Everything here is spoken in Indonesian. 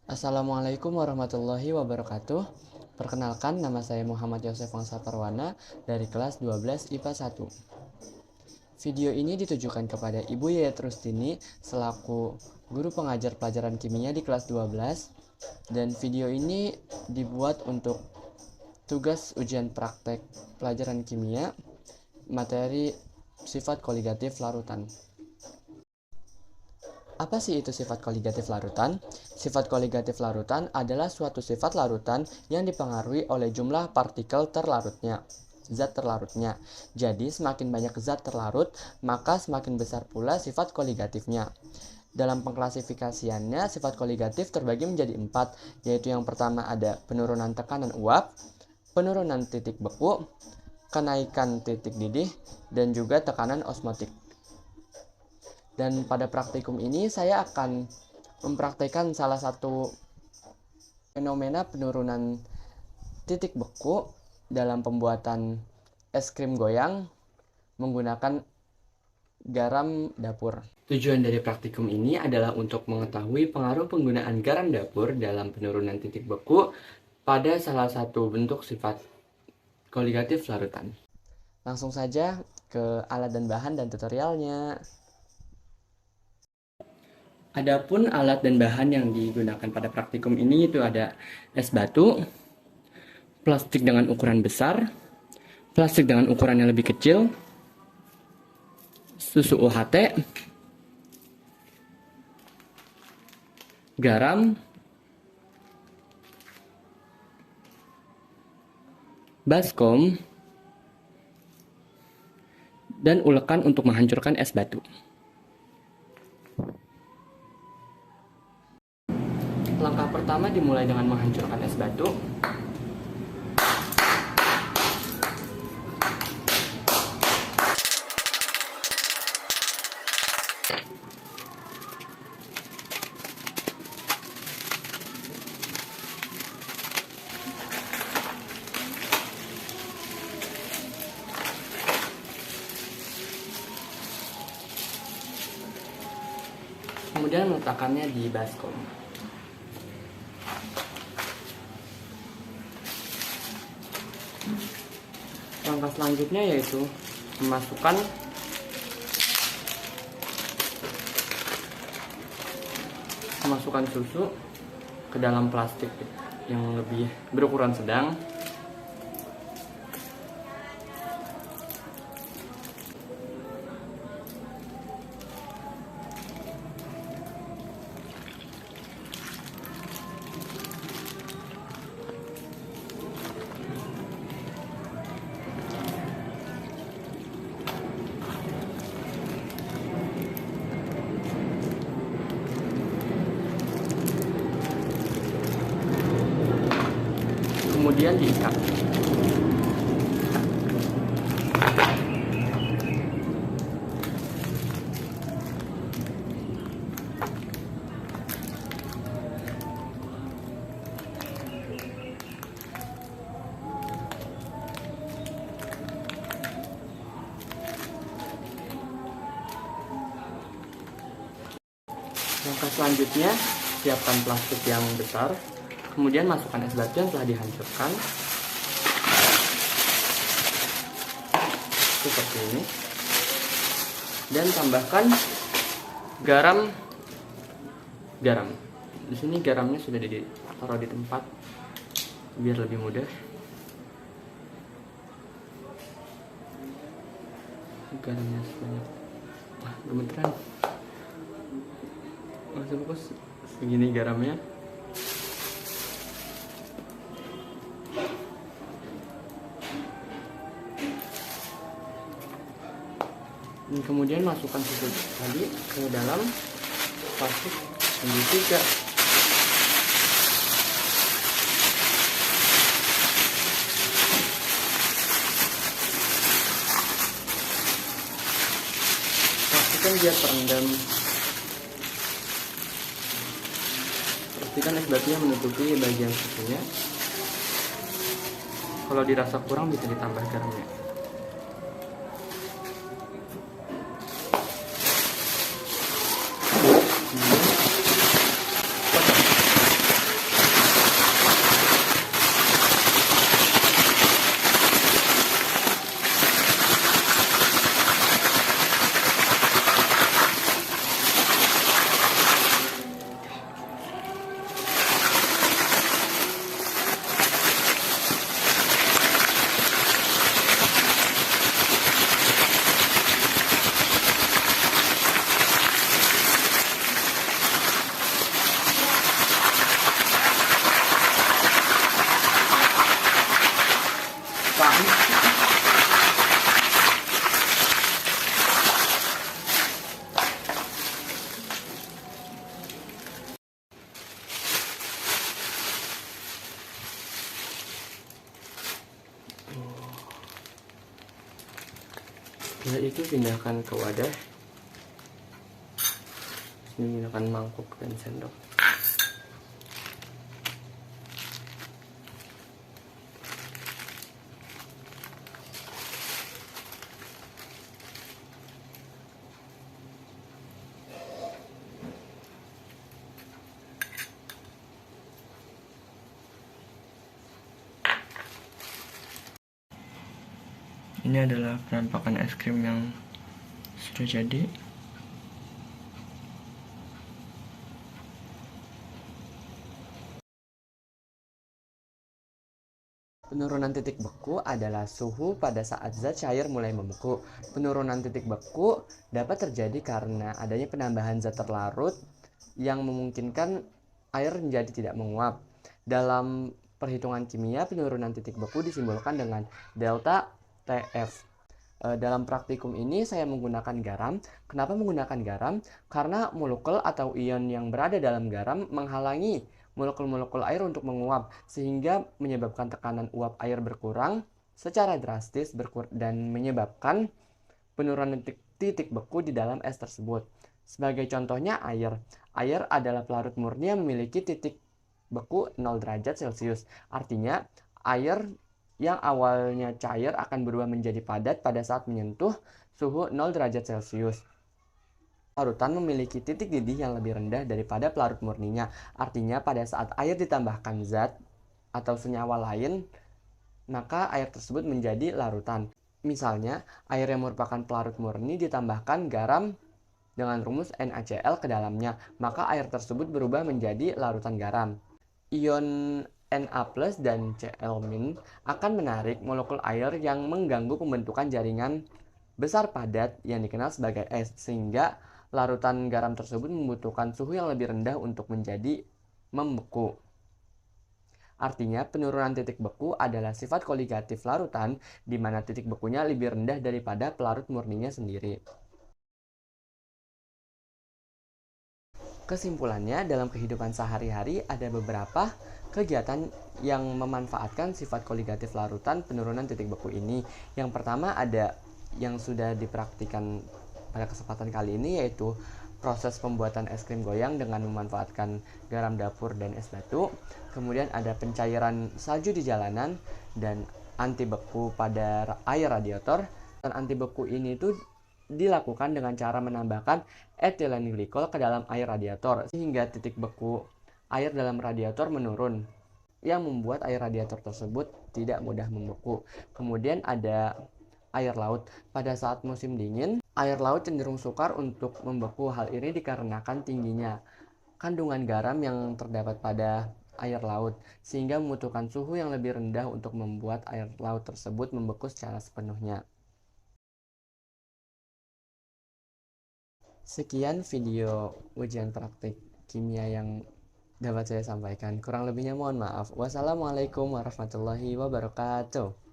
Assalamualaikum warahmatullahi wabarakatuh. Perkenalkan, nama saya Muhammad Yosef Wangsa Parwana dari kelas 12 IPA 1. Video ini ditujukan kepada Ibu Yayat Rustini selaku guru pengajar pelajaran kimia di kelas 12, dan video ini dibuat untuk tugas ujian praktek pelajaran kimia materi sifat koligatif larutan. Apa sih itu sifat koligatif larutan? Sifat koligatif larutan adalah suatu sifat larutan yang dipengaruhi oleh jumlah partikel terlarutnya, zat terlarutnya. Jadi, semakin banyak zat terlarut, maka semakin besar pula sifat koligatifnya. Dalam pengklasifikasiannya, sifat koligatif terbagi menjadi 4, yaitu yang pertama ada penurunan tekanan uap, penurunan titik beku, kenaikan titik didih, dan juga tekanan osmotik. Dan pada praktikum ini saya akan mempraktekkan salah satu fenomena penurunan titik beku dalam pembuatan es krim goyang menggunakan garam dapur. Tujuan dari praktikum ini adalah untuk mengetahui pengaruh penggunaan garam dapur dalam penurunan titik beku pada salah satu bentuk sifat koligatif larutan. Langsung saja ke alat dan bahan dan tutorialnya. Adapun alat dan bahan yang digunakan pada praktikum ini itu ada es batu, plastik dengan ukuran besar, plastik dengan ukuran yang lebih kecil, susu UHT, garam, baskom, dan ulekan untuk menghancurkan es batu. Langkah pertama dimulai dengan menghancurkan es batu. Kemudian meletakkannya di baskom. Langkah selanjutnya yaitu memasukkan susu ke dalam plastik yang lebih berukuran sedang. Kemudian diikat. Langkah selanjutnya, siapkan plastik yang besar. Kemudian masukkan es batu yang telah dihancurkan seperti ini, dan tambahkan garam. Di sini garamnya sudah ditaruh di tempat biar lebih mudah. Garamnya sebanyak, gemeteran. Coba segini garamnya. Dan kemudian masukkan susu tadi ke dalam plastik segitiga. Pastikan dia terendam. Pastikan es batunya menutupi bagian susunya. Kalau dirasa kurang bisa ditambah garamnya. Setelah itu pindahkan ke wadah. Menggunakan mangkuk dan sendok. Ini adalah penampakan es krim yang sudah jadi. Penurunan titik beku adalah suhu pada saat zat cair mulai membeku. Penurunan titik beku dapat terjadi karena adanya penambahan zat terlarut yang memungkinkan air menjadi tidak menguap. Dalam perhitungan kimia, penurunan titik beku disimbolkan dengan delta TF. Dalam praktikum ini saya menggunakan garam. Kenapa menggunakan garam? Karena molekul atau ion yang berada dalam garam menghalangi molekul-molekul air untuk menguap, sehingga menyebabkan tekanan uap air berkurang secara drastis dan menyebabkan penurunan titik beku di dalam es tersebut. Sebagai contohnya air. Air adalah pelarut murni yang memiliki titik beku 0 derajat Celcius. Artinya, air yang awalnya cair akan berubah menjadi padat pada saat menyentuh suhu 0 derajat Celcius. Larutan memiliki titik didih yang lebih rendah daripada pelarut murninya. Artinya pada saat air ditambahkan zat atau senyawa lain, maka air tersebut menjadi larutan. Misalnya, air yang merupakan pelarut murni ditambahkan garam dengan rumus NaCl ke dalamnya, maka air tersebut berubah menjadi larutan garam. Ion Na+ dan Cl- akan menarik molekul air yang mengganggu pembentukan jaringan besar padat yang dikenal sebagai es, sehingga larutan garam tersebut membutuhkan suhu yang lebih rendah untuk menjadi membeku. Artinya, penurunan titik beku adalah sifat koligatif larutan, di mana titik bekunya lebih rendah daripada pelarut murninya sendiri. Kesimpulannya, dalam kehidupan sehari-hari ada beberapa kegiatan yang memanfaatkan sifat koligatif larutan penurunan titik beku ini. Yang pertama ada yang sudah dipraktikkan pada kesempatan kali ini, yaitu proses pembuatan es krim goyang dengan memanfaatkan garam dapur dan es batu. Kemudian ada pencairan salju di jalanan dan anti beku pada air radiator. Dan anti beku ini tuh dilakukan dengan cara menambahkan etilen glikol ke dalam air radiator sehingga titik beku air dalam radiator menurun, yang membuat air radiator tersebut tidak mudah membeku. Kemudian ada air laut. Pada saat musim dingin, air laut cenderung sukar untuk membeku. Hal ini dikarenakan tingginya kandungan garam yang terdapat pada air laut, sehingga membutuhkan suhu yang lebih rendah untuk membuat air laut tersebut membeku secara sepenuhnya. Sekian video ujian praktik kimia yang dapat saya sampaikan. Kurang lebihnya mohon maaf. Wassalamualaikum warahmatullahi wabarakatuh.